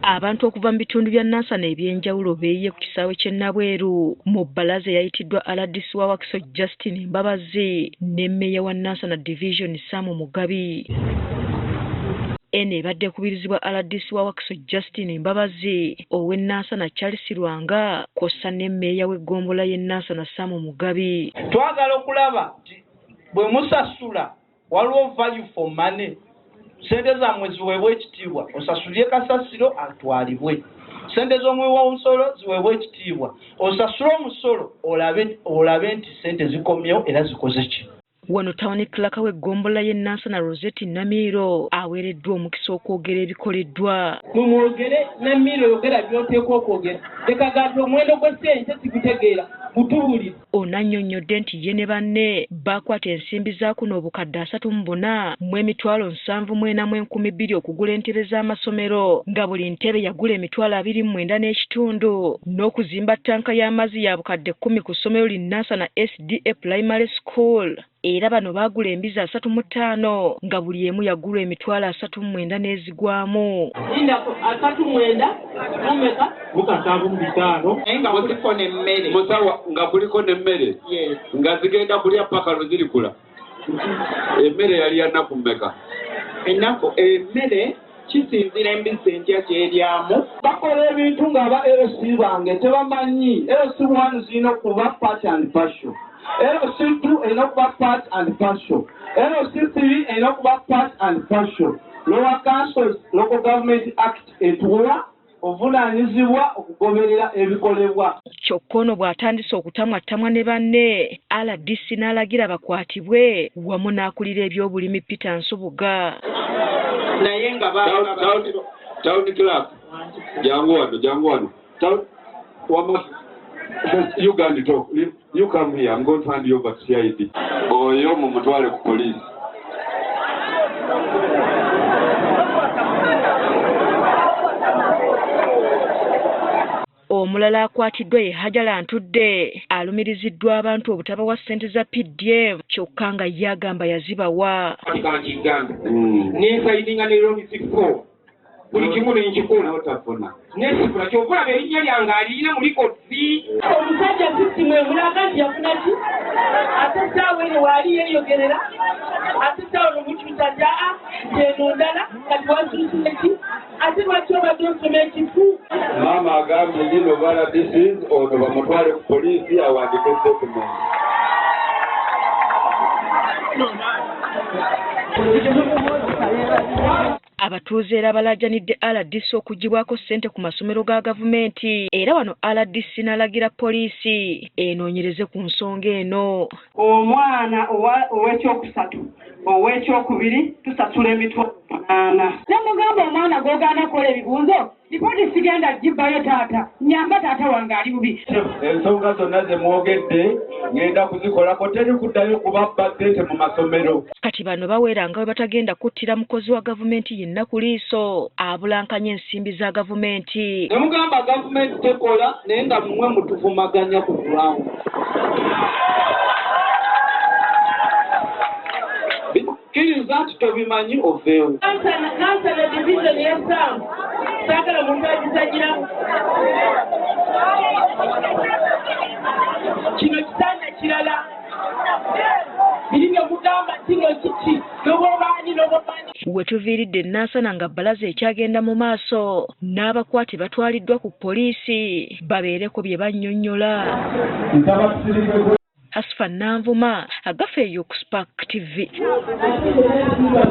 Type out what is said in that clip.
Abantu okuva mu bitundu bya Nansana ebyenjawulo beeyiye ku kisaawe ky'e Nabweru mu bbalaza eyayitiddwa RDC wa Wakiso Justin Mbabazi ne Mmeeya wa Nansana Division Sam Mugabi. Eno ebadde ekubirizibwa RDC wa Wakiso Justin Mbabazi ow'e Nansana Charles Lwanga kw'ossa ne Mmeeya w'eggombolola y'e Nansana Sam Mugabi. Twagala okulaba nti bwe musasula waliwo value for money. Sente zammwe ziweebwe ekitiibwa osasulye kasasiro atwalibwe. Sente z'omuwi w'omusolo ziweebwe ekitiibwa osasule omusolo olabe nti sente zikomyewo era zikoze ki. Wano Tawuni Clerk w'eggombolola y'e Nansana Rosette Namiro aweereddwa omukisa okwogera ebikoleddwa. Mumwogere Namiro yogera by'oteekwa okwogera. Tekagamba omuwendo gw'essente sigutegeera gutubulire. Ono annyonnyodde nti ye ne banne baakwata ensimbi za kuno obukadde 34 mu emitwalo 7,200 okugula entebe z'amasomero nga buli ntebe yagula emitwalo 29 n'ekitundu n'okuzimba ttanka y'amazzi ya bukadde 10 ku ssomero li Nansana SDA Primary School. Era bano baagula embizi 35 nga buli emu yagulwa emitwalo 39 n'ezigwamu. Indako 39 mumeka mukataabu 5 nga kuliko n'emmere. Musawa nga kuliko n'emmere. Yes. Nga zigenda kulya paka lwezirikula. Emmere yali yanaku mmeka? Ennaku emmere kisinzira embizi entya kyeryamu. Bakola ebintu ng'aba LC bange tebamanyi. LC1 zirina okuba part and partial. LC2 erina okuba part and partial. LC3 erina okuba part and partial. Lower Council Local Government Act etuwa ovunaanyizibwa okugoberera ebikolebwa. Kyokka ono bw'atandise okutamwatamwa ne banne RDC n'alagira bakwatibwe wamu n'akulira eby'obulimi Peter Nsubuga. Naye nga Tawuni Clerk jangu wano You can talk. You come here. I'm going to hand you over to CID. Oyo mumutwale ku police. Omulala akwatiddwa ye Hajala Ntudde alumiriziddwa abantu obutabawa ssente za PDF kyokka nga ye agamba yazibawa. N'ensayidinga ne loan 64 buli kimu n'enkikola otafuna. N'esikula ky'okulaba erinnya lyange aliyina mu likodi. Omusajja sisimu emulaga nti yafuna ki? Ate saawa eno waali yeeyogerera. Ate saawa n'omukyusa nti eno ndala kati wansuusile ki? Ate lwaki obadde osoma ekifu? Maama agambye dino bala disease ono bamutwale ku poliisi awandike statement. Abatuuze era balaajanidde RDC okugibwako ssente ku masomero ga gavumenti era wano RDC n'alagira poliisi enoonyereze ku nsonga eno. Omwana ow'ekyokusatu ow'ekyokubiri tusasula emitwalo 8. Namugamba omwana g'ogaana kukola ebibuuzo lipooti sigenda gibbayo taata nyamba taata wange ali bubi. Ensonga zonna ze mwogedde ngenda kuzikolako teri kuddayo kubabba ssente mu masomero. Kati bano baweera nga bwe batagenda kuttira mukozi wa gavumenti yenna ku liiso abulankanya ensimbi za gavumenti. Namugamba gavumenti tekola naye nga mmwe mutuvumaganya ku bulamu. Kiriza nti tobimanyi oveewo. Nansana Division y'Essamu saagala muntu agizanyiramu. Kino kitanda kirala. Biri by'omugamba kino kiki n'obwobaani. We tuviiridde Nansana nga bbalaza ekyagenda mu maaso n'abakwate batwaliddwa ku poliisi babeereko bye bannyonnyola. Asfa Nanvuma, Agafeeyo ku Spark TV.